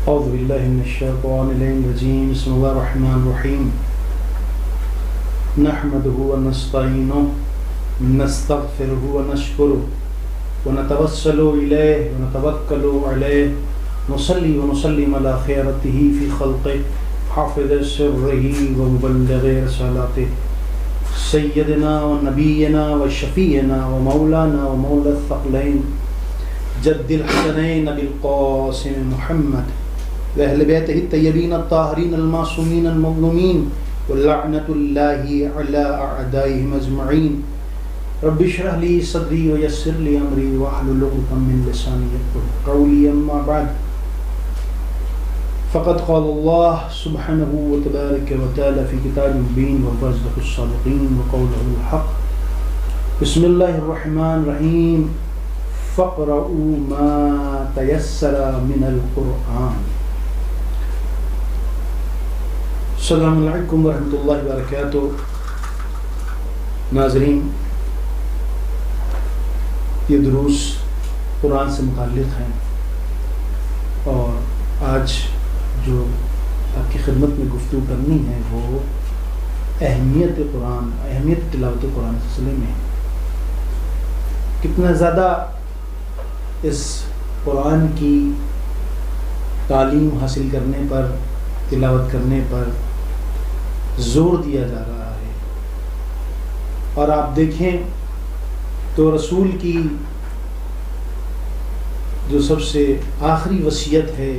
اعوذ باللہ من الشیطان الرجیم بسم اللہ الرحمن الرحیم نحمده ونستعینه نستغفره ونشکره ونتوسل الیہ ونتوکل علیہ نصلی ونسلم علی خیرته فی خلقه حافظ سره ومبلغ رسالاته سیدنا ونبینا وشفینا ومولانا ومولا الثقلین جد الحسنین بالقاسم محمد وأهل بيته الطيبين الطاهرين المعصومين المظلومين واللعنة الله على أعدائهم أجمعين رب اشرح لي صدري ويسر لي أمري واحلل عقدة من لساني يفقهوا قولي أما بعد فقد قال الله سبحانه وتبارك وتعالى في كتاب مبين وهو أصدق الصادقين وقوله الحق بسم الله الرحمن الرحيم فاقرؤوا ما تيسر من القرآن السلام علیکم ورحمۃ اللہ وبرکاتہ۔ ناظرین، یہ دروس قرآن سے متعلق ہیں اور آج جو آپ کی خدمت میں گفتگو کرنی ہے وہ اہمیت قرآن، اہمیت تلاوت قرآن کے سلسلے میں کتنا زیادہ اس قرآن کی تعلیم حاصل کرنے پر، تلاوت کرنے پر زور دیا جا رہا ہے۔ اور آپ دیکھیں تو رسول کی جو سب سے آخری وصیت ہے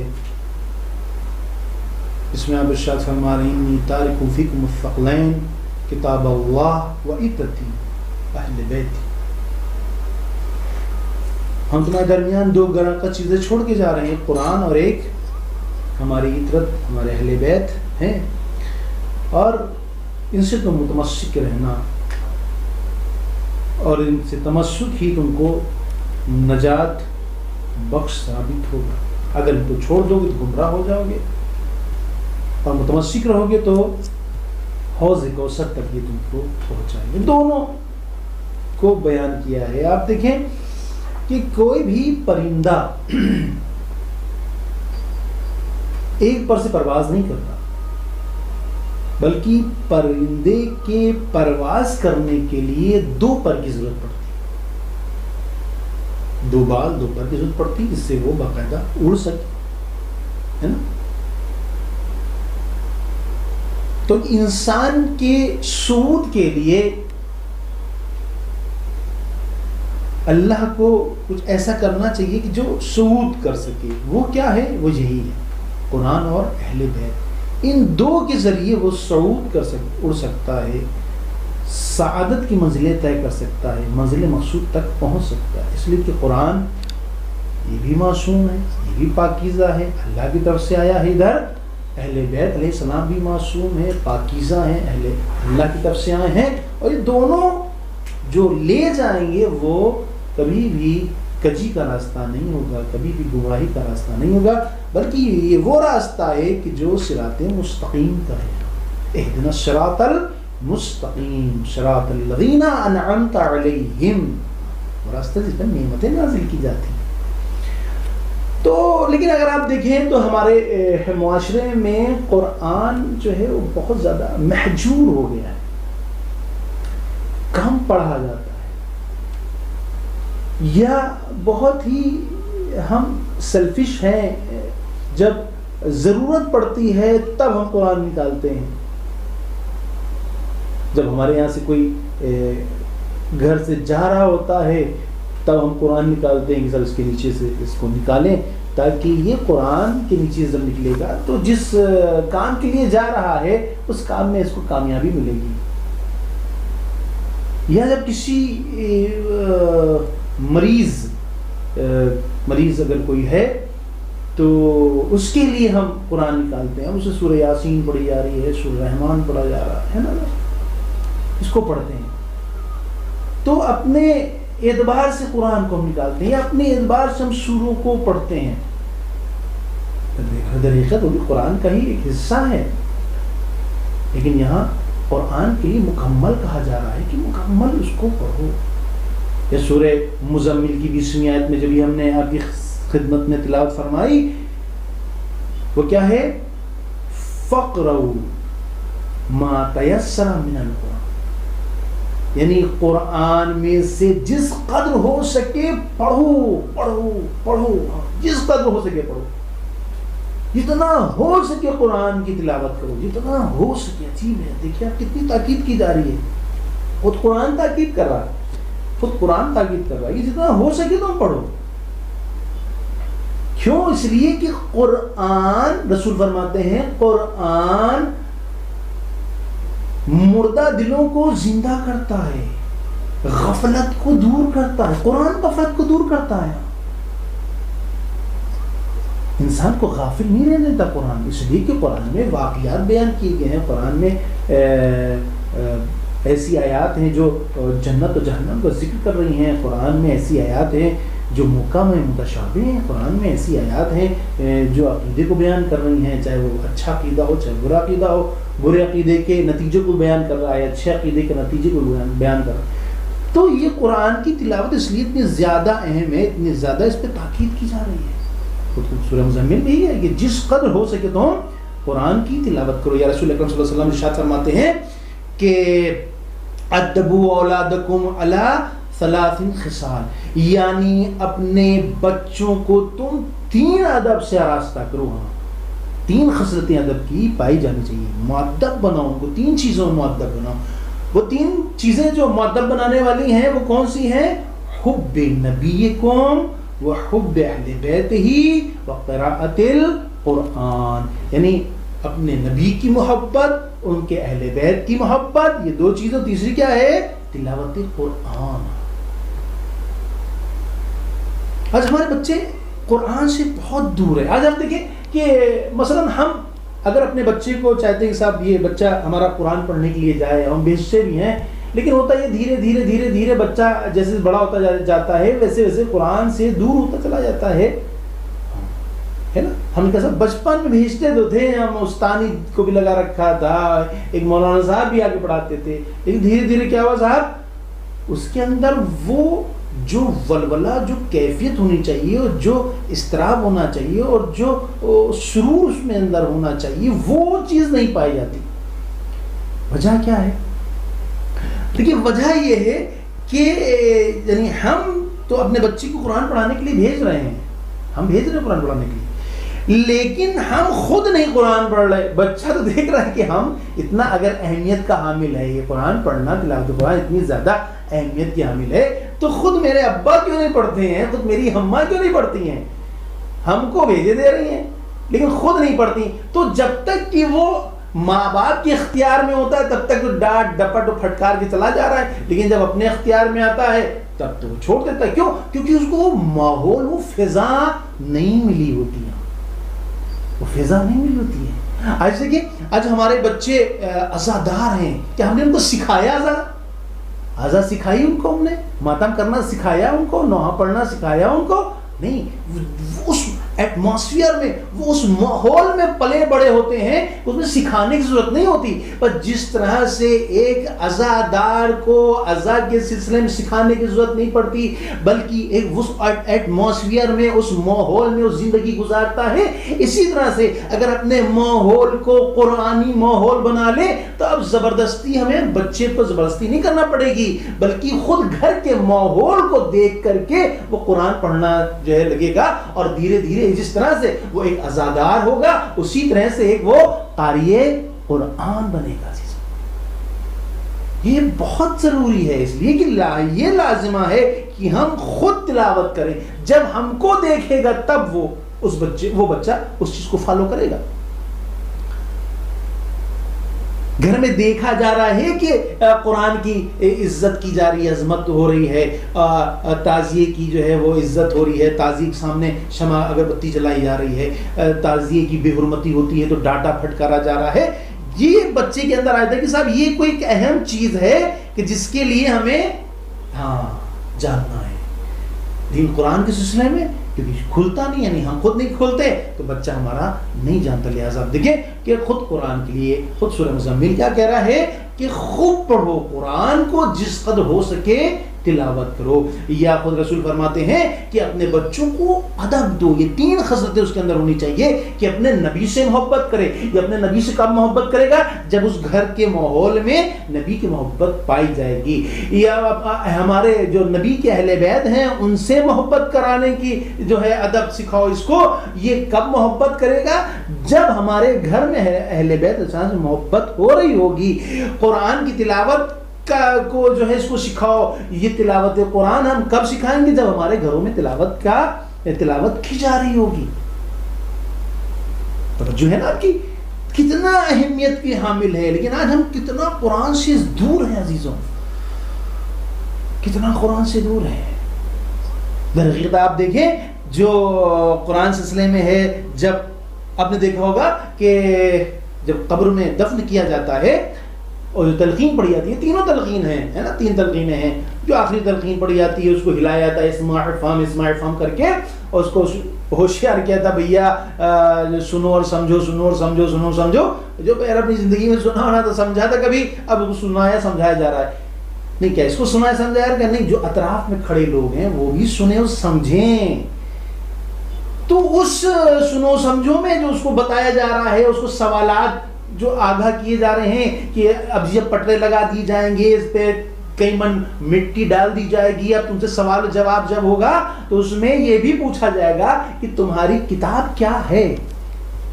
اس میں آپ ارشاد فرما رہے ہیں تارک فیکم الثقلین کتاب اللہ و عترتی اہل بیت، ہم تمہارے درمیان دو گراں چیزیں چھوڑ کے جا رہے ہیں، قرآن اور ایک ہماری عترت، ہمارے اہل بیت ہیں، اور ان سے تم متمسک رہنا، اور ان سے تمسک ہی تم کو نجات بخش ثابت ہوگا۔ اگر ان کو چھوڑ دو گے تو گمراہ ہو جاؤ گے، اور متمسک رہو گے تو حوض کوثر تک یہ تم کو پہنچائیں گے۔ دونوں کو بیان کیا ہے۔ آپ دیکھیں کہ کوئی بھی پرندہ ایک پر سے پرواز نہیں کرتا، بلکہ پرندے کے پرواز کرنے کے لیے دو پر کی ضرورت پڑتی ہے، دو بال، دو پر کی ضرورت پڑتی ہے، جس سے وہ باقاعدہ اڑ سکے، ہے نا؟ تو انسان کے صعود کے لیے اللہ کو کچھ ایسا کرنا چاہیے کہ جو صعود کر سکے۔ وہ کیا ہے؟ وہ یہی ہے، قرآن اور اہل بیت۔ ان دو کے ذریعے وہ صعود کر اڑ سکتا ہے، سعادت کی منزلیں طے کر سکتا ہے، منزل مقصود تک پہنچ سکتا ہے۔ اس لیے کہ قرآن یہ بھی معصوم ہے، یہ بھی پاکیزہ ہے، اللہ کی طرف سے آیا ہے۔ ادھر اہل بیت علیہ السلام بھی معصوم ہے، پاکیزہ ہیں، اللہ کی طرف سے آئے ہیں، اور یہ دونوں جو لے جائیں گے وہ کبھی بھی کجی کا راستہ نہیں ہوگا، کبھی بھی گمراہی کا راستہ نہیں ہوگا، بلکہ یہ وہ راستہ ہے کہ جو صراط مستقیم کا ہے۔ اہدنا الصراط المستقیم صراط الذین انعمت علیہم، وہ راستہ جس پر نعمتیں نازل کی جاتی ہیں۔ تو لیکن اگر آپ دیکھیں تو ہمارے معاشرے میں قرآن جو ہے وہ بہت زیادہ محجور ہو گیا ہے، کم پڑھا جاتا ہے، یا بہت ہی ہم سیلفش ہیں، جب ضرورت پڑتی ہے تب ہم قرآن نکالتے ہیں۔ جب ہمارے یہاں سے کوئی گھر سے جا رہا ہوتا ہے تب ہم قرآن نکالتے ہیں کہ سر اس کے نیچے سے اس کو نکالیں، تاکہ یہ قرآن کے نیچے جب نکلے گا تو جس کام کے لیے جا رہا ہے اس کام میں اس کو کامیابی ملے گی۔ یا جب کسی مریض اگر کوئی ہے تو اس کے لیے ہم قرآن نکالتے ہیں، اسے سورہ یاسین پڑھی جا رہی ہے، سورہ رحمان پڑھا جا رہا ہے نا، اس کو پڑھتے ہیں۔ تو اپنے اعتبار سے قرآن کو ہم نکالتے ہیں، یا اپنے اعتبار سے ہم سوروں کو پڑھتے ہیں، در حقیقت وہ بھی قرآن کا ہی ایک حصہ ہے، لیکن یہاں قرآن کے لیے مکمل کہا جا رہا ہے کہ مکمل اس کو پڑھو۔ یا سورہ مزمل کی 20ویں آیت میں جب ہم نے آپ کی خدمت میں تلاوت فرمائی وہ کیا ہے؟ فقرؤ ما تیسر من القرآن، یعنی قرآن میں سے جس قدر ہو سکے پڑھو پڑھو پڑھو، جس قدر ہو سکے پڑھو، جتنا ہو سکے قرآن کی تلاوت کرو، جتنا ہو سکے۔ عجیب ہے، دیکھیں آپ کتنی تاکید کی جا رہی ہے، خود قرآن تاکید کر رہا ہے، خود قرآن تاکید کر رہا ہے، جتنا ہو سکے تم پڑھو۔ کیوں؟ اس لیے کہ قرآن، رسول فرماتے ہیں قرآن مردہ دلوں کو زندہ کرتا ہے، غفلت کو دور کرتا ہے، قرآن غفلت کو دور کرتا ہے، انسان کو غافل نہیں رہنے دیتا قرآن، اس لیے کہ قرآن میں واقعات بیان کیے گئے ہیں، قرآن میں ایسی آیات ہیں جو جنت و جہنم کا ذکر کر رہی ہیں، قرآن میں ایسی آیات ہیں جو محکم ہیں، متشابہ ہیں، قرآن میں ایسی آیات ہیں جو عقیدے کو بیان کر رہی ہیں، چاہے وہ اچھا عقیدہ ہو چاہے برا عقیدہ ہو، برے عقیدے کے نتیجے کو بیان کر رہا ہے، اچھے عقیدے کے نتیجے کو بیان کر رہا ہے۔ تو یہ قرآن کی تلاوت اس لیے اتنی زیادہ اہم ہے، اتنی زیادہ اس پہ تاکید کی جا رہی ہے۔ سورہ مزمل میں یہ ہے کہ جس قدر ہو سکے تو قرآن کی تلاوت کرو۔ یا رسول اکرم صلی اللہ علیہ وسلم ارشاد فرماتے ہیں کہ ادبوا اولادکم علی ثلاث خصال، یعنی اپنے بچوں کو تم 3 ادب سے آراستہ کرو۔ ہاں 3 خصلتیں ادب کی پائی جانی چاہیے، مؤدب بناؤ ان کو، 3 چیزوں میں مؤدب بناؤ۔ وہ 3 چیزیں جو مؤدب بنانے والی ہیں وہ کون سی ہیں؟ حب نبیکم وحب اہل بیتہ وقراءۃ القرآن، یعنی اپنے نبی کی محبت، ان کے اہل بیت کی محبت، یہ 2 چیزیں۔ تیسری کیا ہے؟ تلاوت قرآن۔ آج ہمارے بچے قرآن سے بہت دور ہے۔ آج آپ دیکھیں کہ مثلا ہم اگر اپنے بچے کو چاہتے ہیں کہ صاحب یہ بچہ ہمارا قرآن پڑھنے کے لیے جائے، ہم بھیجتے بھی ہیں، لیکن ہوتا یہ دھیرے دھیرے دھیرے دھیرے بچہ جیسے بڑا ہوتا جاتا ہے ویسے ویسے قرآن سے دور ہوتا چلا جاتا ہے نا۔ ہم کیسا بچپن میں بھیجتے تو تھے، ہم استانی کو بھی لگا رکھا تھا، ایک مولانا صاحب بھی آگے پڑھاتے تھے، لیکن دھیرے دھیرے کیا ہوا صاحب، اس کے اندر وہ جو ولولہ، جو کیفیت ہونی چاہیے اور جو اضطراب ہونا چاہیے اور جو سرور اس میں اندر ہونا چاہیے وہ چیز نہیں پائی جاتی۔ وجہ کیا ہے؟ دیکھیے وجہ یہ ہے کہ یعنی ہم تو اپنے بچے کو قرآن پڑھانے کے لیے بھیج رہے ہیں، ہم بھیج رہے ہیں قرآن پڑھانے کے لیے، لیکن ہم خود نہیں قرآن پڑھ رہے۔ بچہ تو دیکھ رہا ہے کہ ہم اتنا اگر اہمیت کا حامل ہے، یہ قرآن پڑھنا، تلاوت قرآن اتنی زیادہ اہمیت کی حامل ہے، تو خود میرے ابا کیوں نہیں پڑھتے ہیں، خود میری اماں کیوں نہیں پڑھتی ہیں، ہم کو بھیجے دے رہی ہیں لیکن خود نہیں پڑھتی۔ تو جب تک کہ وہ ماں باپ کے اختیار میں ہوتا ہے تب تک تو ڈانٹ ڈپٹ اور پھٹکار کے چلا جا رہا ہے، لیکن جب اپنے اختیار میں آتا ہے تب تو وہ چھوڑ دیتا ہے۔ کیوں؟ کیونکہ اس کو وہ ماحول، وہ فضا نہیں ملی ہوتی ہے، وہ فضا نہیں ملی ہوتی ہے۔ آج دیکھیں، آج ہمارے بچے عزادار ہیں، کیا ہم نے ان کو سکھایا عزا سکھائی ان کو، ہم نے ماتم کرنا سکھایا ان کو، نوحہ پڑھنا سکھایا ان کو؟ نہیں۔ اس ایٹماسفیئر میں، وہ اس ماحول میں پلے بڑے ہوتے ہیں، اس میں سکھانے کی ضرورت نہیں ہوتی۔ پر جس طرح سے ایک عزادار کو عزا کے سلسلے میں سکھانے کی ضرورت نہیں پڑتی، بلکہ ایک اس ایٹماسفیئر میں، اس ماحول میں اس زندگی گزارتا ہے، اسی طرح سے اگر اپنے ماحول کو قرآنی ماحول بنا لے تو اب زبردستی ہمیں بچے کو زبردستی نہیں کرنا پڑے گی، بلکہ خود گھر کے ماحول کو دیکھ کر کے وہ قرآن پڑھنا جو ہے لگے گا، اور دھیرے دھیرے جس طرح سے وہ ایک عزادار ہوگا اسی طرح سے ایک وہ قاری قرآن بنے گا۔ یہ بہت ضروری ہے، اس لیے کہ یہ لازمہ ہے کہ ہم خود تلاوت کریں۔ جب ہم کو دیکھے گا تب وہ بچہ اس چیز کو فالو کرے گا۔ گھر میں دیکھا جا رہا ہے کہ قرآن کی عزت کی جا رہی ہے، عظمت ہو رہی ہے، تعزیے کی جو ہے وہ عزت ہو رہی ہے، تعزیے کے سامنے شمع اگربتی جلائی جا رہی ہے، تعزیے کی بے حرمتی ہوتی ہے تو ڈانٹا پھٹکارا جا رہا ہے۔ یہ بچے کے اندر آیا تھا کہ صاحب یہ کوئی ایک اہم چیز ہے کہ جس کے لیے ہمیں جاننا ہے دین قرآن کے سلسلے میں، کیونکہ کھلتا نہیں، یعنی ہم خود نہیں کھولتے تو بچہ ہمارا نہیں جانتا۔ لہٰذا آپ دیکھیں کہ خود قرآن کے لیے خود سورہ مزمل کیا کہہ رہا ہے کہ خوب پڑھو قرآن کو، جس قدر ہو سکے تلاوت کرو. یا خود رسول فرماتے ہیں کہ اپنے بچوں کو ادب دو. یہ 3 خصلتیں اس کے اندر ہونی چاہیے کہ اپنے نبی سے محبت کرے. یہ اپنے نبی سے کب محبت کرے گا؟ جب اس گھر کے ماحول میں نبی کی محبت پائی جائے گی. یا ہمارے جو نبی کے اہل بیت ہیں ان سے محبت کرانے کی جو ہے ادب سکھاؤ اس کو. یہ کب محبت کرے گا؟ جب ہمارے گھر میں اہل بیت سے محبت ہو رہی ہوگی. قرآن کی تلاوت کو جو ہے اس کو سکھاؤ. یہ تلاوت قرآن ہم کب سکھائیں گے؟ جب ہمارے گھروں میں تلاوت کی جا رہی ہوگی. توجہ ہے نا آپ کی کتنا اہمیت کی حامل ہے. لیکن آج ہم کتنا قرآن سے دور ہیں عزیزوں، کتنا قرآن سے دور ہے. در حقیقت آپ دیکھیں جو قرآن سلسلے میں ہے، جب آپ نے دیکھا ہوگا کہ جب قبر میں دفن کیا جاتا ہے اور جو تلقین پڑھی جاتی ہے، تینوں تلقین ہیں ہے نا، 3 تلقینیں ہیں. جو آخری تلقین پڑھی جاتی ہے اس کو ہلایا جاتا ہے اسماع فام کر کے، اور اس کو ہوشیار کیا تھا بھیا سنو اور سمجھو، سنو اور سمجھو، سنو سمجھو. جو پہلے اپنی زندگی میں سنا ہونا تو سمجھا تھا کبھی، اب سنایا سمجھایا جا رہا ہے. نہیں کیا اس کو سنایا سمجھایا کہ نہیں، جو اطراف میں کھڑے لوگ ہیں وہ بھی سنیں اور سمجھیں. تو اس سنو سمجھو میں جو اس کو بتایا جا رہا ہے، اس کو سوالات جو آگاہ کیے جا رہے ہیں کہ اب یہ پٹرے لگا دی جائیں گے، اس پہ کئی من مٹی ڈال دی جائے گی، اب تم سے سوال و جواب جب ہوگا تو اس میں یہ بھی پوچھا جائے گا کہ تمہاری کتاب کیا ہے،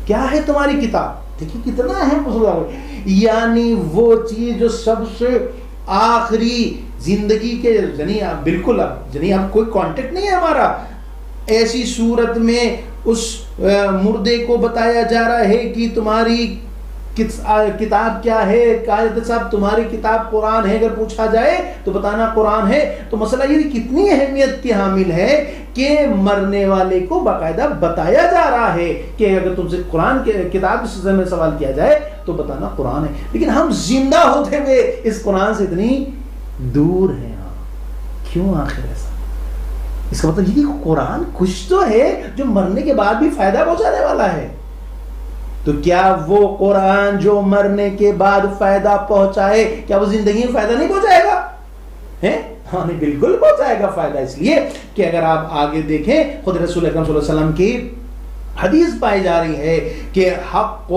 کیا ہے تمہاری کتاب. دیکھیں کتنا اہم مسئلہ ہے. یعنی وہ چیز جو سب سے آخری زندگی کے بالکل اب کوئی کانٹیکٹ نہیں ہے ہمارا. ایسی صورت میں اس مردے کو بتایا جا رہا ہے کہ تمہاری کتاب کیا ہے. قائد صاحب تمہاری کتاب قرآن ہے، اگر پوچھا جائے تو بتانا قرآن ہے. تو مسئلہ یہ کتنی اہمیت کی حامل ہے کہ مرنے والے کو باقاعدہ بتایا جا رہا ہے کہ اگر تم سے قرآن کے کتاب کے سلسلے میں سوال کیا جائے تو بتانا قرآن ہے. لیکن ہم زندہ ہوتے ہوئے اس قرآن سے اتنی دور ہیں. کیوں آخر ایسا؟ اس کا مطلب یہ کہ قرآن کچھ تو ہے جو مرنے کے بعد بھی فائدہ پہنچانے والا ہے. تو کیا وہ قرآن جو مرنے کے بعد فائدہ پہنچائے، کیا وہ زندگی میں فائدہ نہیں پہنچائے گا؟ ہاں نہیں، بالکل پہنچائے گا فائدہ. اس لیے کہ اگر آپ آگے دیکھیں خود رسول اکرم صلی اللہ علیہ وسلم کی حدیث پائی جا رہی ہے کہ حق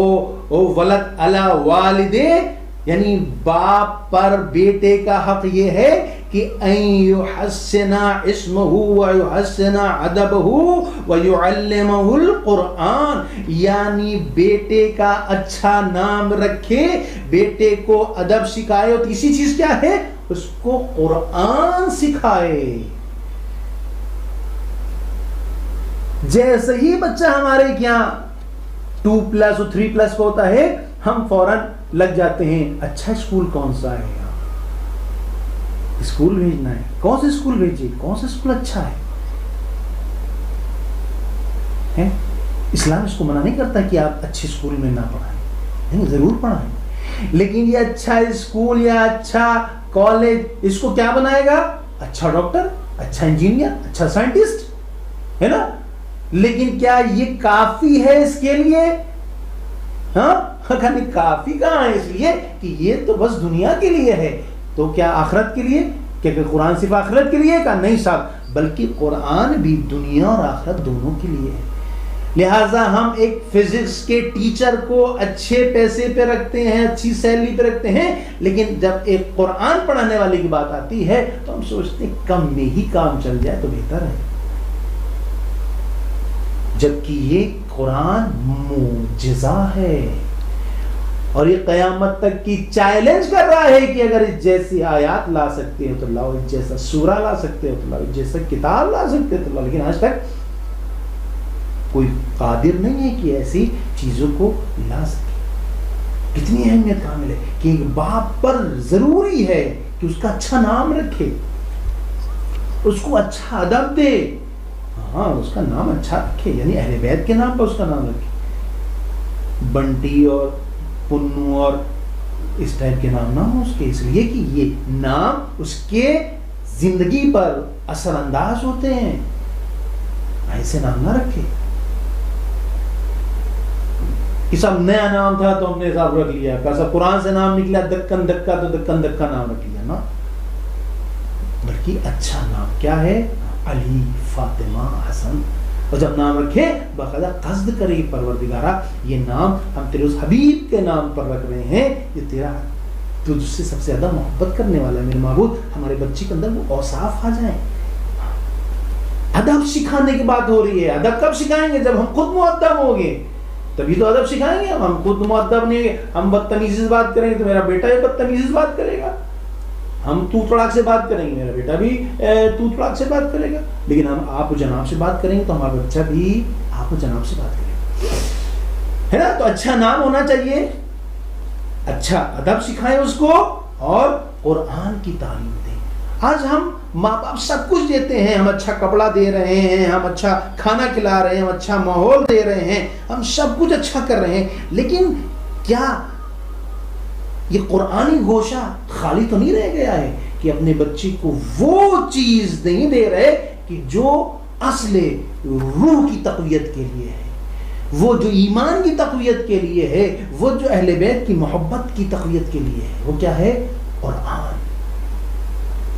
ولد علی والدے، یعنی باپ پر بیٹے کا حق یہ ہے کہ ان یحسن اسمہ ویحسن ادبہ ویعلمہ القرآن، یعنی بیٹے کا اچھا نام رکھے، بیٹے کو ادب سکھائے، اور تیسری چیز کیا ہے؟ اس کو قرآن سکھائے. جیسے ہی بچہ ہمارے یہاں 2+ اور 3+ کا ہوتا ہے ہم فوراً لگ جاتے ہیں اچھا اسکول کون سا ہے، اسکول بھیجنا ہے، کون سے اسکول بھیجیے، کون سا اسکول اچھا ہے. اسلام اس کو منع نہیں کرتا کہ آپ اچھے اسکول میں نہ پڑھائیں، نہیں ضرور پڑھائیں، لیکن یہ اچھا اسکول یا اچھا کالج اس کو کیا بنائے گا؟ اچھا ڈاکٹر، اچھا انجینئر، اچھا سائنٹسٹ، ہے نا. لیکن کیا یہ کافی ہے اس کے لیے؟ ہاں کافی کہاں ہے، اس لیے کہ یہ تو بس دنیا کے لیے ہے. تو کیا آخرت کے لیے؟ کہ قرآن صرف آخرت کے لیے؟ نہیں صاحب، بلکہ قرآن بھی دنیا اور آخرت دونوں کے لیے ہے. لہٰذا ہم ایک فزکس کے ٹیچر کو اچھے پیسے پہ رکھتے ہیں، اچھی سیلری پہ رکھتے ہیں، لیکن جب ایک قرآن پڑھانے والے کی بات آتی ہے تو ہم سوچتے ہیں کم میں ہی کام چل جائے تو بہتر ہے. جبکہ یہ قرآن معجزہ ہے اور یہ قیامت تک کی چیلنج کر رہا ہے کہ اگر اس جیسی آیات لا سکتے ہو تو لاؤ، اس جیسا سورہ لا سکتے ہو تو لاؤ، اس جیسا کتاب لا سکتے ہو تو لاؤ. لیکن آج تک کوئی قادر نہیں ہے کہ ایسی چیزوں کو لا سکے. کتنی اہمیت حامل ہے کہ ایک باپ پر ضروری ہے کہ اس کا اچھا نام رکھے، اس کو اچھا ادب دے. ہاں اس کا نام اچھا رکھے، یعنی اہل بیت کے نام پر اس کا نام رکھے. بنٹی اور پنو اور اس ٹائپ کے نام نہ ہو اس کے، اس لیے کہ یہ نام اس کے زندگی پر اثر انداز ہوتے ہیں. ایسے نام نہ رکھے. کہ سب نیا نام تھا تو ہم نے صاحب رکھ لیا، کیسا قرآن سے نام نکلا دکن دکا تو دکن دکا نام رکھ لیا نا، بلکہ اچھا نام کیا ہے؟ علی، فاطمہ، حسن. اور جب نام رکھے باقاعدہ قصد کرے پروردگارہ یہ نام ہم تیرے اس حبیب کے نام پر رکھ رہے ہیں، یہ تیرا تجھ سے سب سے زیادہ محبت کرنے والا ہے میرے معبود. ہمارے بچے کے اندر وہ اوصاف آ جائیں. ادب سکھانے کی بات ہو رہی ہے. ادب کب سکھائیں گے؟ جب ہم خود مؤدب ہوں گے تبھی تو ادب سکھائیں گے. ہم خود مؤدب نہیں گے، ہم بدتمیزی سے بات کریں گے تو میرا بیٹا بھی بدتمیزی سے بات کرے گا. ہم تو تڑاک سے بات کریں گے میرا بیٹا بھی تو تڑاک سے بات کرے گا. لیکن ہم آپ جناب سے بات کریں گے تو ہمارا بچہ بھی آپ جناب سے بات کرے گا، ہے نا. تو اچھا نام ہونا چاہیے، اچھا ادب سکھائیں اس کو اور قرآن کی تعلیم دیں. آج ہم ماں باپ سب کچھ دیتے ہیں، ہم اچھا کپڑا دے رہے ہیں، ہم اچھا کھانا کھلا رہے ہیں، ہم اچھا ماحول دے رہے ہیں، ہم سب کچھ اچھا کر رہے ہیں، لیکن کیا یہ قرآنی گوشہ خالی تو نہیں رہ گیا ہے کہ اپنے بچے کو وہ چیز نہیں دے رہے کہ جو اصل روح کی تقویت کے لیے ہے، وہ جو ایمان کی تقویت کے لیے ہے، وہ جو اہل بیت کی محبت کی تقویت کے لیے ہے، وہ کیا ہے؟ قرآن.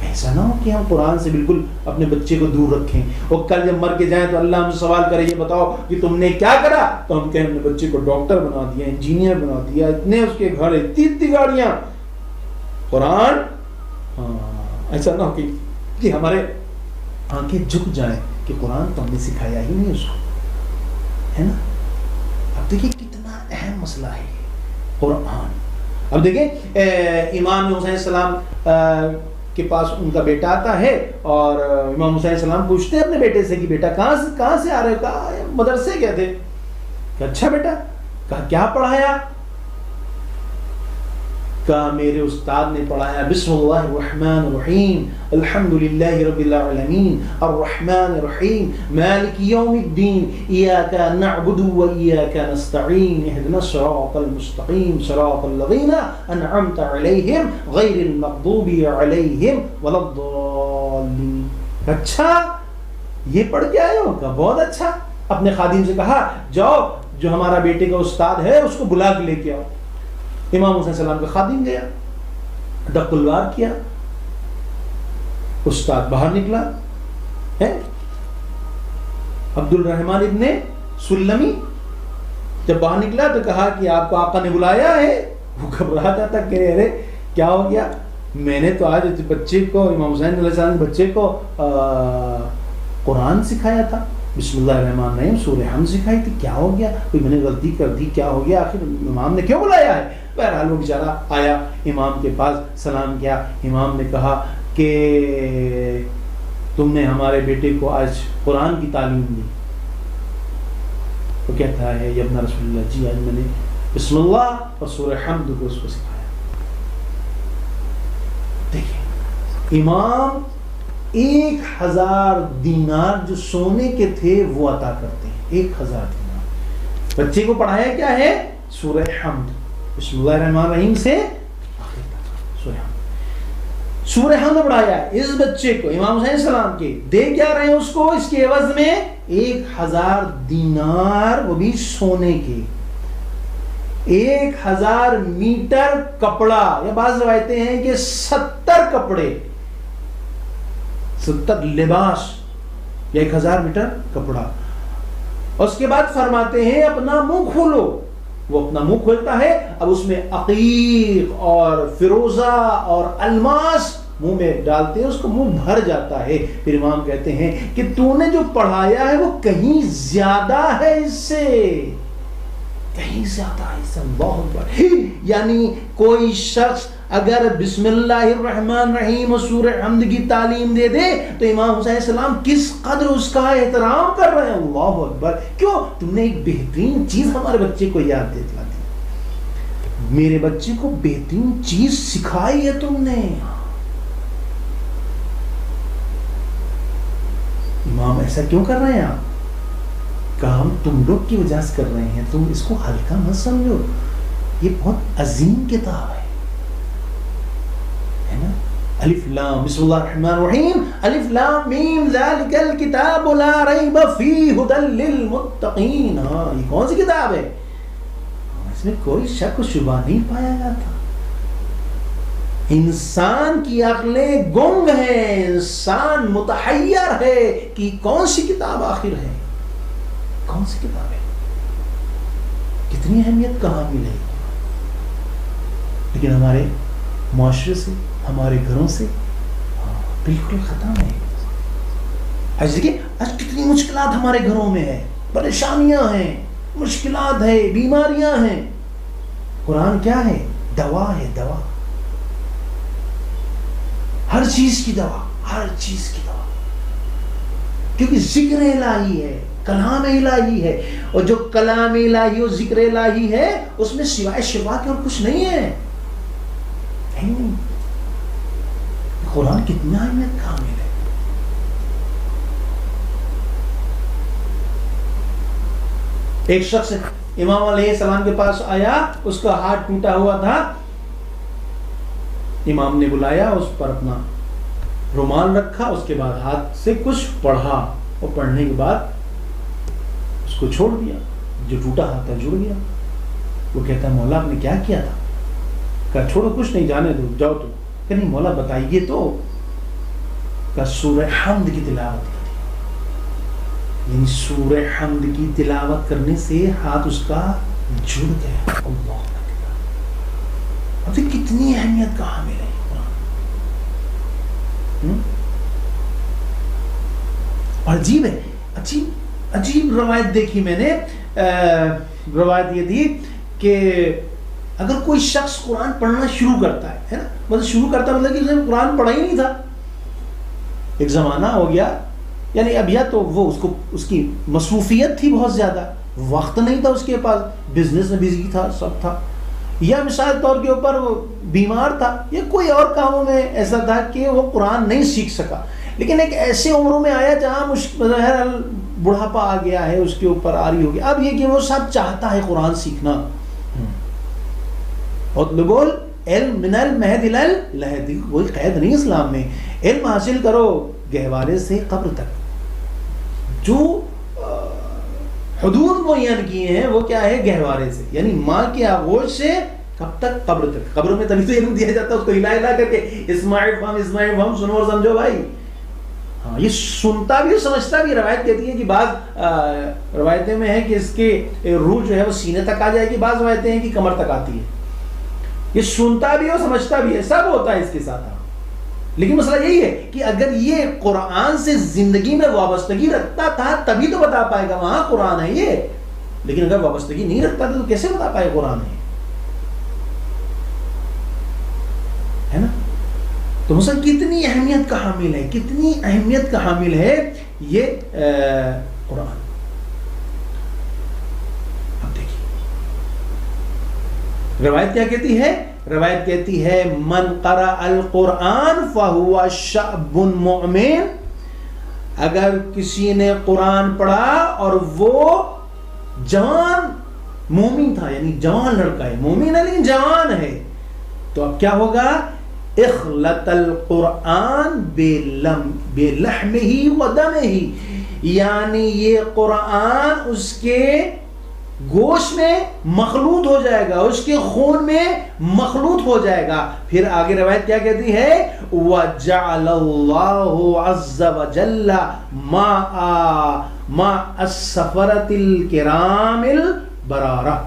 ایسا نہ ہو کہ ہم قرآن سے بالکل اپنے بچے کو دور رکھیں اور کل جب مر کے جائیں تو اللہ ہم سے سوال کرے یہ بتاؤ کہ تم نے کیا کرا، تو ہم کہیں ہم نے بچے کو ڈاکٹر بنا دیا، انجینئر بنا دیا، اتنے اس کے گھر، اتنی گاڑیاں. قرآن ایسا نہ ہو کہ ہمارے آنکھیں جھک جائیں کہ قرآن تو ہم نے سکھایا ہی نہیں اس کو، ہے نا. اب دیکھیں کتنا اہم مسئلہ ہے قرآن. اب دیکھیں امام حسین السلام کے پاس ان کا بیٹا آتا ہے اور امام حسین السلام پوچھتے ہیں اپنے بیٹے سے کہ بیٹا کہاں سے آ رہے ہو؟ کہا مدرسے گئے تھے. کہ اچھا بیٹا، کہا کیا پڑھایا؟ کہا میرے استاد نے پڑھایا بسم اللہ الرحمن الرحیم الحمدللہ رب العالمین الرحمن الرحیم مالک یوم الدین ایاک نعبد و ایاک نستعین اهدنا الصراط المستقیم صراط الذین انعمت علیہم غیر المغضوب علیہم ولا الضالین. اچھا یہ پڑھ کے آئے ہو؟ کہا بہت اچھا. اپنے خادم سے کہا جاؤ جو ہمارا بیٹے کا استاد ہے اس کو بلا کے لے کے آؤ. امام حسین السلام کا خادم گیا، ڈکلوار کیا، استاد باہر نکلا ہے عبد الرحمن ابن سلمی. جب باہر نکلا تو کہا کہ آپ کو آقا نے بلایا ہے. وہ گھبرا جاتا کہ ارے کیا ہو گیا؟ میں نے تو آج بچے کو، امام حسین علیہ السلام کے بچے کو قرآن سکھایا تھا، بسم اللہ الرحمن الرحیم سورہ حمد سکھائی تھی، کیا ہو گیا؟ کوئی میں نے غلطی کر دی؟ کیا ہو گیا؟ آخر امام نے کیوں بلایا ہے؟ بہرحال وہ بیچارہ آیا امام کے پاس، سلام کیا. امام نے کہا کہ تم نے ہمارے بیٹے کو آج قرآن کی تعلیم دی. وہ کہتا ہے یا ابن رسول اللہ، جی آج میں نے بسم اللہ اور سورہ حمد کو اس کو سکھایا. دیکھیں امام 1000 دینار جو سونے کے تھے وہ عطا کرتے ہیں. 1000 دینار. بچے کو پڑھایا کیا ہے؟ سورہ حمد، بسم اللہ الرحمن الرحیم سے آخر تک سورہ حمد. سورہ حمد پڑھایا اس بچے کو امام حسین السلام کے. دے کیا رہے ہیں اس کو؟ اس کے عوض میں 1000 دینار، وہ بھی سونے کے. 1000 میٹر کپڑا، یا بعض روایتیں ہیں کہ 70 کپڑے، 70 لباس یا 1000 میٹر کپڑا. اس کے بعد فرماتے ہیں اپنا منہ کھولو. وہ اپنا منہ کھولتا ہے، اب اس میں عقیق اور فیروزہ اور الماس منہ میں ڈالتے ہیں، اس کو منہ بھر جاتا ہے. پھر امام کہتے ہیں کہ تو نے جو پڑھایا ہے وہ کہیں زیادہ ہے اس سے، کہیں زیادہ ہے اس سے. اللہ اکبر. یعنی کوئی شخص اگر بسم اللہ الرحمن الرحیم اور سورہ حمد کی تعلیم دے دے تو امام حسین السلام کس قدر اس کا احترام کر رہے ہیں. اللہ اکبر. کیوں؟ تم نے ایک بہترین چیز ہمارے بچے کو یاد دلا دی، میرے بچے کو بہترین چیز سکھائی ہے تم نے. امام ایسا کیوں کر رہے ہیں آپ؟ کام تم لوگ کی وجہ سے کر رہے ہیں، تم اس کو ہلکا مت سمجھو، یہ بہت عظیم کتاب ہے نا. الف لام بسم اللہ الرحمن الرحیم الف لام میم ذالک الکتاب لا ریب فیہ ھدی للمتقین. یہ کون سی کتاب ہے؟ اس میں کوئی شک و شبہ نہیں پایا جاتا. انسان کی عقلیں گنگ ہیں، انسان متحیر ہے کہ کون سی کتاب آخر ہے، کون سی کتاب ہے. کتنی اہمیت کہاں ملے. لیکن ہمارے معاشرے سے، ہمارے گھروں سے بالکل ختم ہے. آج دیکھیں، آج کتنی مشکلات ہمارے گھروں میں ہے، پریشانیاں ہیں، مشکلات ہے، بیماریاں ہیں. قرآن کیا ہے؟ دوا ہے، دوا. ہر چیز کی دوا، ہر چیز کی دوا. کیونکہ ذکر الہی ہے، کلام الہی ہے، اور جو کلام الہی اور ذکر الہی ہے اس میں سوائے شفا کے اور کچھ نہیں ہے. نہیں. قرآن کتنا اہمیت کامل ہے. ایک شخص امام علیہ السلام کے پاس آیا، اس کا ہاتھ ٹوٹا ہوا تھا. امام نے بلایا، اس پر اپنا رومال رکھا، اس کے بعد ہاتھ سے کچھ پڑھا، اور پڑھنے کے بعد اس کو چھوڑ دیا. جو ٹوٹا ہاتھ تھا جڑ گیا. وہ کہتا ہے مولا آپ نے کیا کیا تھا؟ کہا چھوڑو کچھ نہیں، جانے دو، جاؤ تو. کہ نہیں مولا بتائیے تو. کہا سورہ حمد کی تلاوت کی تھی. یعنی سورہ حمد کی تلاوت کرنے سے ہاتھ اس کا جڑ گیا. اللہ اب کتنی اہمیت کا حامل ہے قرآن. اور عجیب ہے، عجیب روایت دیکھی میں نے. روایت یہ تھی کہ اگر کوئی شخص قرآن پڑھنا شروع کرتا ہے نا، مطلب شروع کرتا مطلب کہ اس نے قرآن پڑھا ہی نہیں تھا. ایک زمانہ ہو گیا، یعنی اب یا تو وہ اس کی مصروفیت تھی بہت زیادہ، وقت نہیں تھا اس کے پاس، بزنس میں بزی تھا، سب تھا، یا مثال طور کے اوپر وہ بیمار تھا، یا کوئی اور کاموں میں ایسا تھا کہ وہ قرآن نہیں سیکھ سکا. لیکن ایک ایسے عمروں میں آیا جہاں بڑھاپا آ گیا ہے، اس کے اوپر آری ہو گیا. اب یہ کہ وہ سب چاہتا ہے قرآن سیکھنا. اطلبوا العلم من المہد الی اللحد، کوئی قید نہیں اسلام میں. علم حاصل کرو گہوارے سے قبر تک. جو حدود معین کیے ہیں وہ کیا ہے؟ گہوارے سے، یعنی ماں کے آغوش سے کب تک؟ قبر تک. قبر میں تبھی تو علم دیا جاتا ہے، اس کو ہلا کر کے اسماعیل فہم سنو اور سمجھو بھائی. ہاں یہ سنتا بھی اور سمجھتا بھی. روایت کہتی ہے کہ بعض روایتیں میں ہے کہ اس کے روح جو ہے وہ سینے تک آ جائے گی، بعض روایتیں ہیں کہ کمر تک آتی ہے. یہ سنتا بھی اور سمجھتا بھی ہے، سب ہوتا ہے اس کے ساتھ. لیکن مسئلہ یہی ہے کہ اگر یہ قرآن سے زندگی میں وابستگی رکھتا تھا تبھی تو بتا پائے گا وہاں قرآن ہے یہ. لیکن اگر وابستگی نہیں رکھتا تھا تو کیسے بتا پائے قرآن ہے نا. تو مثلا کتنی اہمیت کا حامل ہے، کتنی اہمیت کا حامل ہے یہ قرآن. اب دیکھیے روایت کیا کہتی ہے؟ روایت کہتی ہے من قرأ القرآن فہو شعب مؤمن. اگر کسی نے قرآن پڑھا اور وہ جوان مومن تھا، یعنی جوان لڑکا ہے، مومن ہے لیکن جوان ہے، تو اب کیا ہوگا؟ اخلط القرآن بلحمہ ودمہ، یعنی یہ قرآن اس کے گوشت میں مخلوط ہو جائے گا، اس کے خون میں مخلوط ہو جائے گا. پھر آگے روایت کیا کہتی ہے؟ وَجَعَلَ اللَّهُ عَزَّ وَجَلَّ مَا السَّفَرَةِ الْكِرَامِ الْبَرَرَةِ.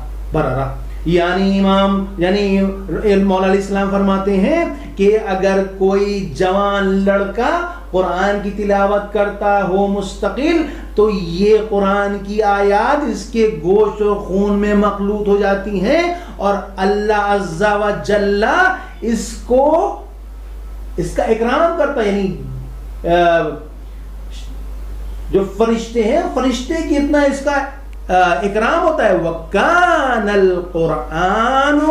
یعنی مولا علیہ السلام فرماتے ہیں کہ اگر کوئی جوان لڑکا قرآن کی تلاوت کرتا ہو مستقل تو یہ قرآن کی آیات اس کے گوشت اور خون میں مخلوط ہو جاتی ہیں، اور اللہ عز و جل اس کا اکرام کرتا ہے. یعنی جو فرشتے ہیں، فرشتے کی اتنا اس کا اکرام ہوتا ہے. وَكَانَ الْقُرْآنُ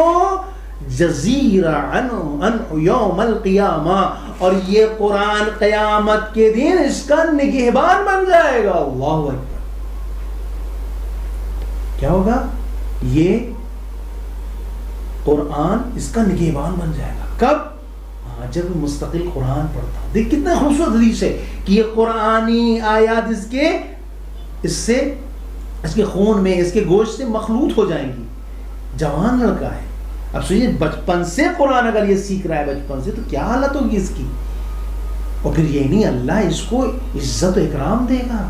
جزیر عنہ یوم القیامہ، اور یہ قرآن قیامت کے دن اس کا نگہبان بن جائے گا. اللہ اکبر. کیا ہوگا؟ یہ قرآن اس کا نگہبان بن جائے گا. کب؟ جب مستقل قرآن پڑھتا. دیکھ کتنا خوبصورت حدیث ہے کہ یہ قرآنی آیات اس کے خون میں، اس کے گوشت سے مخلوط ہو جائیں گی. جوان لڑکا ہے. اب سوچیے بچپن سے قرآن اگر یہ سیکھ رہا ہے بچپن سے تو کیا حالت ہوگی اس کی. اور پھر یہ نہیں اللہ اس کو عزت و اکرام دے گا.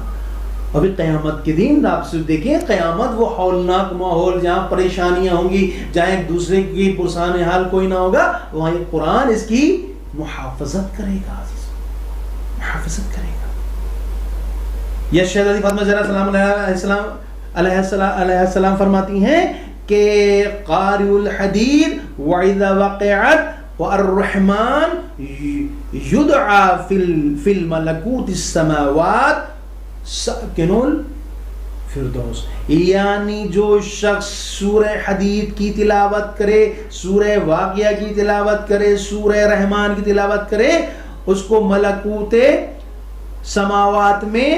ابھی قیامت کے دن آپ سے دیکھیں قیامت وہ ہولناک ماحول جہاں پریشانیاں ہوں گی, جہاں ایک دوسرے کی پرسان حال کوئی نہ ہوگا, وہاں یہ قرآن اس کی محافظت کرے گا, محافظت کرے گا. یہ شہزادی فاطمہ زہرا علیہ السلام فرماتی ہیں کہ قارئ الحدید وَإِذَا وَقِعَتْ وَالرحمن يدعى في الملكوت السماوات ساکن الفردوس. یعنی جو شخص سورہ حدید کی تلاوت کرے, سورہ واقعہ کی تلاوت کرے, سورہ رحمان کی تلاوت کرے, اس کو ملکوت سماوات میں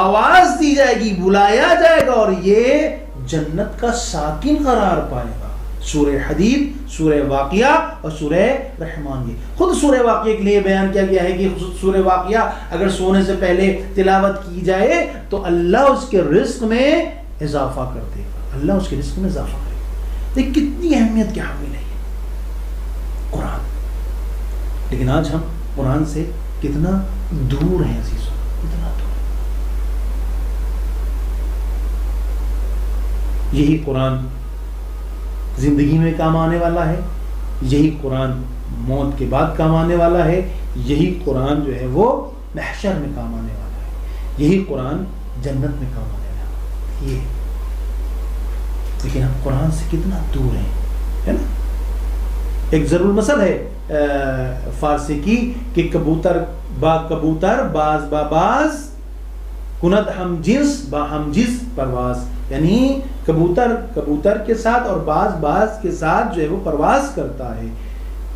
آواز دی جائے گی, بلایا جائے گا اور یہ جنت کا ساکن قرار پائے گا. سورہ حدید, سورہ واقعہ اور سورہ رحمان. کی خود سورہ واقعہ کے لیے بیان کیا گیا ہے کہ سورہ واقعہ اگر سونے سے پہلے تلاوت کی جائے تو اللہ اس کے رزق میں اضافہ کر دے گا, اللہ اس کے رزق میں اضافہ کرے گا. دیکھ کتنی اہمیت کے حامل ہے قرآن. لیکن آج ہم قرآن سے کتنا دور ہیں عزیزوں, کتنا دور. یہی قرآن زندگی میں کام آنے والا ہے, یہی قرآن موت کے بعد کام آنے والا ہے, یہی قرآن جو ہے وہ محشر میں کام آنے والا ہے, یہی قرآن جنت میں کام آنے والا ہے. یہ لیکن ہم قرآن سے کتنا دور ہیں, ہے نا. ایک ضرور مثل ہے فارسی کی کہ کبوتر با کبوتر باز با باز کند ہم جنس با ہم جنس پرواز. یعنی کبوتر کبوتر کے ساتھ اور باز باز کے ساتھ جو ہے وہ پرواز کرتا ہے.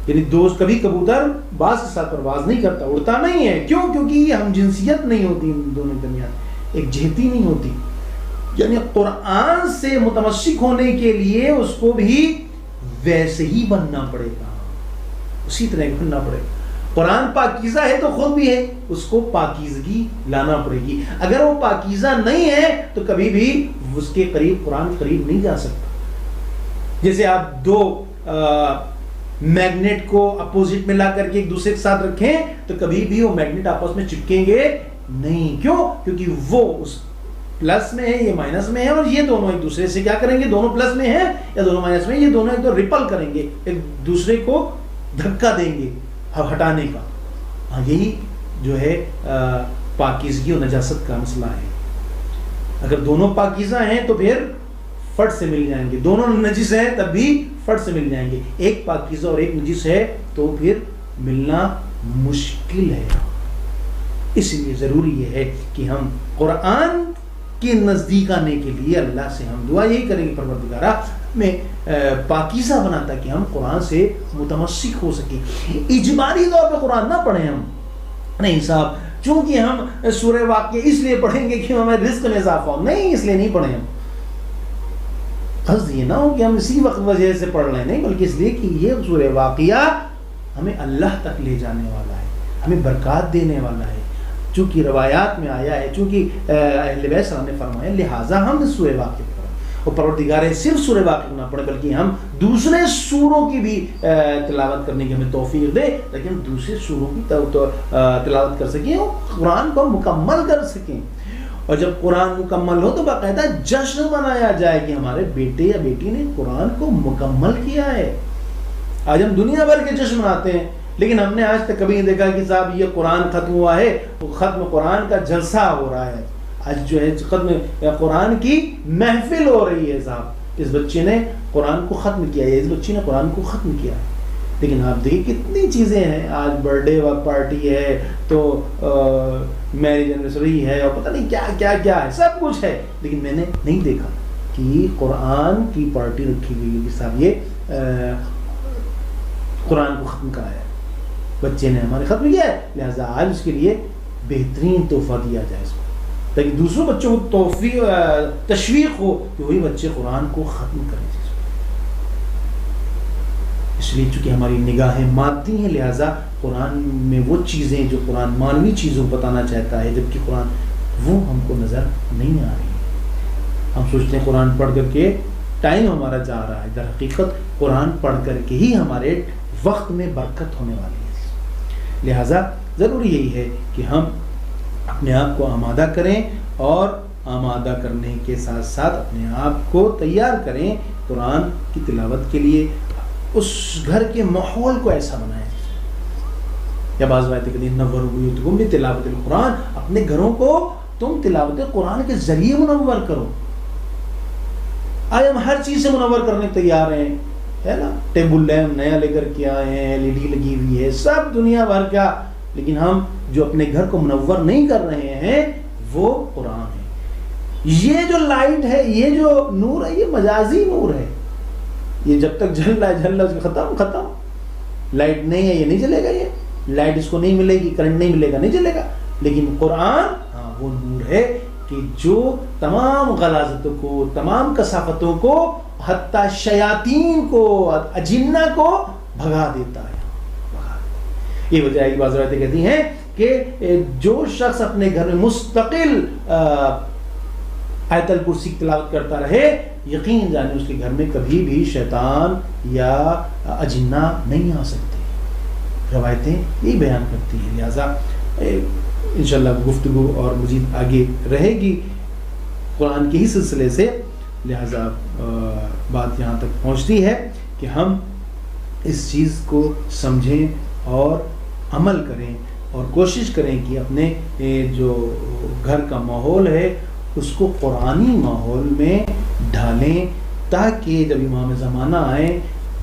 یعنی دوست کبھی کبوتر باز کے ساتھ پرواز نہیں کرتا, اڑتا نہیں ہے. کیوں؟ کیونکہ یہ ہم جنسیت نہیں ہوتی ان دونوں کے درمیان, ایک جہتی نہیں ہوتی. یعنی قرآن سے متمسک ہونے کے لیے اس کو بھی ویسے ہی بننا پڑے گا, اسی طرح بننا پڑے گا. قرآن پاکیزہ ہے تو خود بھی ہے, اس کو پاکیزگی لانا پڑے گی. اگر وہ پاکیزہ نہیں ہے تو کبھی بھی اس کے قریب قرآن قریب نہیں جا سکتا. جیسے آپ دو میگنیٹ کو اپوزٹ میں لا کر کے ایک دوسرے کے ساتھ رکھیں تو کبھی بھی وہ میگنیٹ آپس میں چپکیں گے نہیں. کیوں؟ کیونکہ وہ اس پلس میں ہے, یہ مائنس میں ہے, اور یہ دونوں ایک دوسرے سے کیا کریں گے, دونوں پلس میں ہیں یا دونوں مائنس میں, یہ دونوں ایک تو ریپل کریں گے, ایک دوسرے کو دھکا دیں گے ہٹانے کا. ہاں یہی جو ہے پاکیزگی اور نجاست کا مسئلہ ہے. اگر دونوں پاکیزہ ہیں تو پھر فٹ سے مل جائیں گے, دونوں نجس ہیں تب بھی فٹ سے مل جائیں گے. ایک پاکیزہ اور ایک نجس ہے تو پھر ملنا مشکل ہے. اس لیے ضروری یہ ہے کہ ہم قرآن کے نزدیک آنے کے لیے اللہ سے ہم دعا یہی کریں گے, پروردگارہ میں پاکیزہ بنا تاکہ ہم قرآن سے متمسک ہو سکیں. اجباری طور پہ قرآن نہ پڑھیں ہم, نہیں صاحب چونکہ ہم سورہ واقعہ اس لیے پڑھیں گے کہ ہمیں رزق میں اضافہ ہو, نہیں اس لیے نہیں پڑھیں ہم. قصد یہ نہ ہو کہ ہم اسی وقت وجہ سے پڑھ لیں, نہیں, بلکہ اس لیے کہ یہ سورہ واقعہ ہمیں اللہ تک لے جانے والا ہے, ہمیں برکات دینے والا ہے. چونکہ روایات میں آیا ہے, چونکہ اہل بیت صلی اللہ علیہ وسلم نے فرمایا, لہٰذا ہم سورہ واقعہ پڑھیں. اور پروردگار صرف سورہ واقعہ نہ پڑھیں بلکہ ہم دوسرے سوروں کی بھی تلاوت کرنے کی ہمیں توفیق دے تاکہ ہم دوسرے سوروں کی تلاوت کر سکیں اور قرآن کو مکمل کر سکیں. اور جب قرآن مکمل ہو تو باقاعدہ جشن منایا جائے کہ ہمارے بیٹے یا بیٹی نے قرآن کو مکمل کیا ہے. آج ہم دنیا بھر کے جشن مناتے ہیں لیکن ہم نے آج تک کبھی نہیں دیکھا کہ صاحب یہ قرآن ختم ہوا ہے, ختم قرآن کا جلسہ ہو رہا ہے. آج جو ہے ختم قرآن کی محفل ہو رہی ہے. صاحب اس بچے نے قرآن کو ختم کیا ہے, اس بچی نے قرآن کو ختم کیا ہے. لیکن آپ دیکھیں کتنی چیزیں ہیں, آج برتھ ڈے پارٹی ہے تو میرج اینیورسری ہے اور پتہ نہیں کیا کیا کیا ہے, سب کچھ ہے. لیکن میں نے نہیں دیکھا کہ قرآن کی پارٹی رکھی گئی ہے کہ صاحب یہ قرآن کو ختم کرایا ہے, بچے نے ہمارے ختم کیا ہے, لہٰذا آج اس کے لیے بہترین تحفہ دیا جائے اس کو تاکہ دوسروں بچوں کو تشویق ہو کہ وہی بچے قرآن کو ختم کریں. اس لیے چونکہ ہماری نگاہیں مادی ہیں لہٰذا قرآن میں وہ چیزیں جو قرآن مانوی چیزوں کو بتانا چاہتا ہے جبکہ قرآن وہ ہم کو نظر نہیں آ رہی ہے. ہم سوچتے ہیں قرآن پڑھ کر کے ٹائم ہمارا جا رہا ہے، در حقیقت قرآن پڑھ کر کے ہی ہمارے وقت میں برکت ہونے والی ہے۔ لہٰذا ضروری یہی ہے کہ ہم اپنے آپ کو آمادہ کریں، اور آمادہ کرنے کے ساتھ ساتھ اپنے آپ کو تیار کریں قرآن کی تلاوت کے لیے۔ اس گھر کے ماحول کو ایسا بنائیں، یا بعض باتیں کہتے ہیں نور بیوتکم بتلاوت القرآن، اپنے گھروں کو تم تلاوت قرآن کے ذریعے منور کرو۔ آج ہم ہر چیز سے منور کرنے تیار ہیں، ہے نا، ٹیبل لیمپ نیا لے کر کے آئے ہیں، LED لگی ہوئی ہے، سب دنیا بھر کا، لیکن ہم جو اپنے گھر کو منور نہیں کر رہے ہیں وہ قرآن ہے۔ یہ جو لائٹ ہے، یہ جو نور ہے، یہ مجازی نور ہے، یہ جب تک جل رہا ہے اس کا ختم۔ لائٹ نہیں ہے، یہ نہیں جلے گا، یہ لائٹ اس کو نہیں ملے گی، کرنٹ نہیں ملے گا، نہیں جلے گا۔ لیکن قرآن وہ نور ہے کہ جو تمام غلاظتوں کو، تمام کثافتوں کو، حتیٰ شیاطین کو، اجنہ کو بھگا دیتا ہے۔ یہ وجہ ہے کہ بعض روایتیں کہتی ہیں کہ جو شخص اپنے گھر میں مستقل آیت الکرسی کی تلاوت کرتا رہے، یقین جانے اس کے گھر میں کبھی بھی شیطان یا اجنہ نہیں آ سکتے۔ روایتیں یہی بیان کرتی ہیں۔ لہٰذا انشاءاللہ گفتگو اور مزید آگے رہے گی قرآن کے ہی سلسلے سے، لہٰذا بات یہاں تک پہنچتی ہے کہ ہم اس چیز کو سمجھیں اور عمل کریں، اور کوشش کریں کہ اپنے جو گھر کا ماحول ہے اس کو قرآنی ماحول میں ڈھالیں، تاکہ جب امام زمانہ آئیں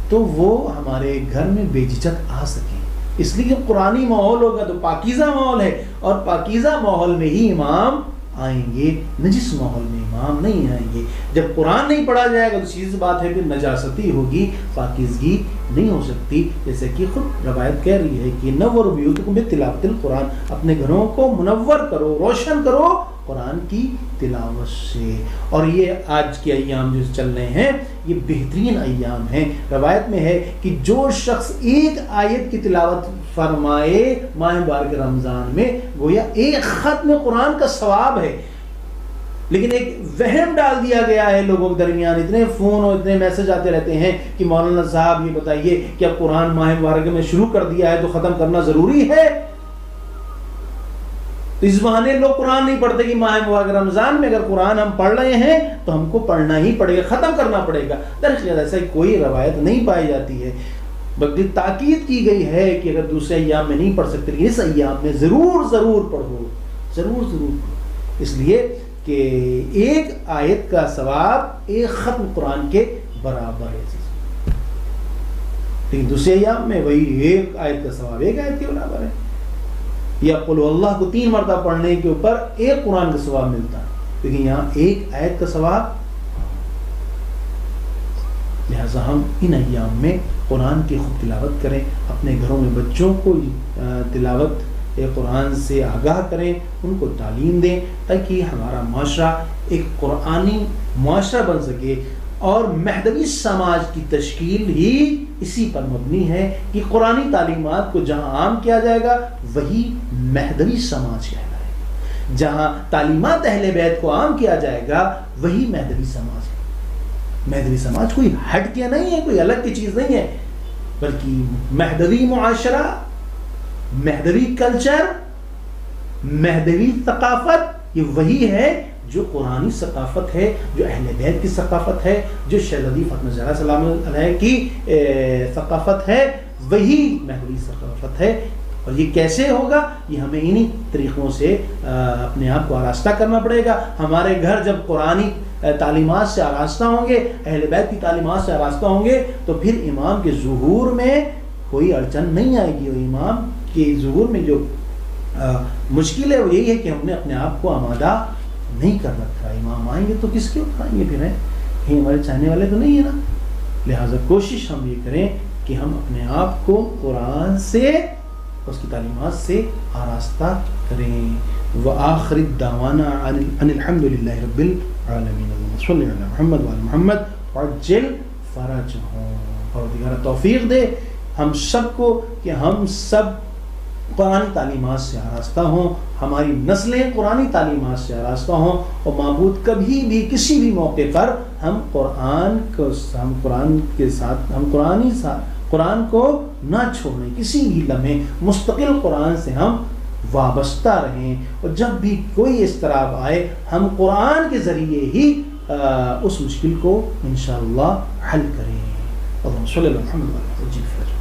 تو وہ ہمارے گھر میں بے جھجک آ سکیں۔ اس لیے کہ قرآنی ماحول ہوگا تو پاکیزہ ماحول ہے، اور پاکیزہ ماحول میں ہی امام آئیں گے، نجس ماحول میں امام نہیں آئیں گے۔ جب قرآن نہیں پڑھا جائے گا تو سیدھی بات ہے کہ نجاستی ہوگی، پاکیزگی نہیں ہو سکتی، جیسے کہ خود روایت کہہ رہی ہے کہ نور بیوتکم بتلاوت القرآن، اپنے گھروں کو منور کرو، روشن کرو قرآن کی تلاوت سے۔ اور یہ آج کے ایام جو چل رہے ہیں یہ بہترین ایام ہیں۔ روایت میں ہے کہ جو شخص ایک آیت کی تلاوت فرمائے ماہ مبارک رمضان میں، گویا ایک ختم قرآن کا ثواب ہے۔ لیکن ایک وہم ڈال دیا گیا ہے لوگوں کے درمیان، اتنے فون اور اتنے میسج آتے رہتے ہیں کہ مولانا صاحب یہ بتائیے کہ اب قرآن ماہ مبارک میں شروع کر دیا ہے تو ختم کرنا ضروری ہے؟ تو اس بہانے لوگ قرآن نہیں پڑھتے کہ ماہ مبارک رمضان میں اگر قرآن ہم پڑھ رہے ہیں تو ہم کو پڑھنا ہی پڑے گا، ختم کرنا پڑے گا۔ درحقیقت ایسا کوئی روایت نہیں پائی جاتی ہے، بلکہ تاکید کی گئی ہے کہ اگر دوسرے ایام میں نہیں پڑھ سکتے اس ایام میں ضرور پڑھو، ضرور پڑھو، اس لیے کہ ایک آیت کا ثواب ایک ختم قرآن کے برابر ہے، لیکن دوسرے ایام میں وہی ایک آیت کا ثواب ایک آیت کے برابر ہے۔ یا قل اللہ کو 3 مرتبہ پڑھنے کے اوپر ایک قرآن کا ثواب ملتا ہے، لیکن یہاں ایک آیت کا ثواب۔ لہذا ہم ان ایام میں قرآن کی خوب تلاوت کریں، اپنے گھروں میں بچوں کو تلاوت قرآن سے آگاہ کریں، ان کو تعلیم دیں، تاکہ ہمارا معاشرہ ایک قرآنی معاشرہ بن سکے۔ اور مہدوی سماج کی تشکیل ہی اسی پر مبنی ہے کہ قرآنی تعلیمات کو جہاں عام کیا جائے گا وہی مہدوی سماج کہلائے گا، جہاں تعلیمات اہل بیت کو عام کیا جائے گا وہی مہدوی سماج ہے۔ مہدوی سماج کوئی ہٹ کے نہیں ہے، کوئی الگ کی چیز نہیں ہے، بلکہ مہدوی معاشرہ، مہدوی کلچر، مہدوی ثقافت یہ وہی ہے جو قرآنی ثقافت ہے، جو اہل بیت کی ثقافت ہے، جو شہزادی فاطمہ زہرا سلام علیہ کی ثقافت ہے، وہی مہدوی ثقافت ہے۔ اور یہ کیسے ہوگا؟ یہ ہمیں انہی طریقوں سے اپنے آپ کو آراستہ کرنا پڑے گا۔ ہمارے گھر جب قرآنی تعلیمات سے آراستہ ہوں گے، اہل بیت کی تعلیمات سے آراستہ ہوں گے، تو پھر امام کے ظہور میں کوئی اڑچن نہیں آئے گی۔ اور امام کے ظہور میں جو مشکل ہے وہ یہی ہے کہ ہم نے اپنے آپ کو آمادہ نہیں کر رکھا۔ امام آئیں گے تو کس کے اٹھائیں گے پھر؟ کہیں ہمارے چاہنے والے تو نہیں ہیں نا۔ لہٰذا کوشش ہم یہ کریں کہ ہم اپنے آپ کو قرآن سے، اس کی تعلیمات سے آراستہ کریں۔ وآخر الدعوانا ان الحمد للہ رب العالمین، اللہم صلی علی محمد وعلی محمد وعجل فرجہم۔ اور دیگر توفیق دے ہم سب کو کہ ہم سب قرآنی تعلیمات سے آراستہ ہوں، ہماری نسلیں قرآنی تعلیمات سے آراستہ ہوں، اور معبود کبھی بھی کسی بھی موقع پر ہم قرآن کے ساتھ قرآن کو نہ چھوڑیں، کسی بھی لمحے مستقل قرآن سے ہم وابستہ رہیں، اور جب بھی کوئی اضطراب آئے ہم قرآن کے ذریعے ہی اس مشکل کو انشاءاللہ حل کریں۔ اللہم صلی اللہ علیہ وسلم۔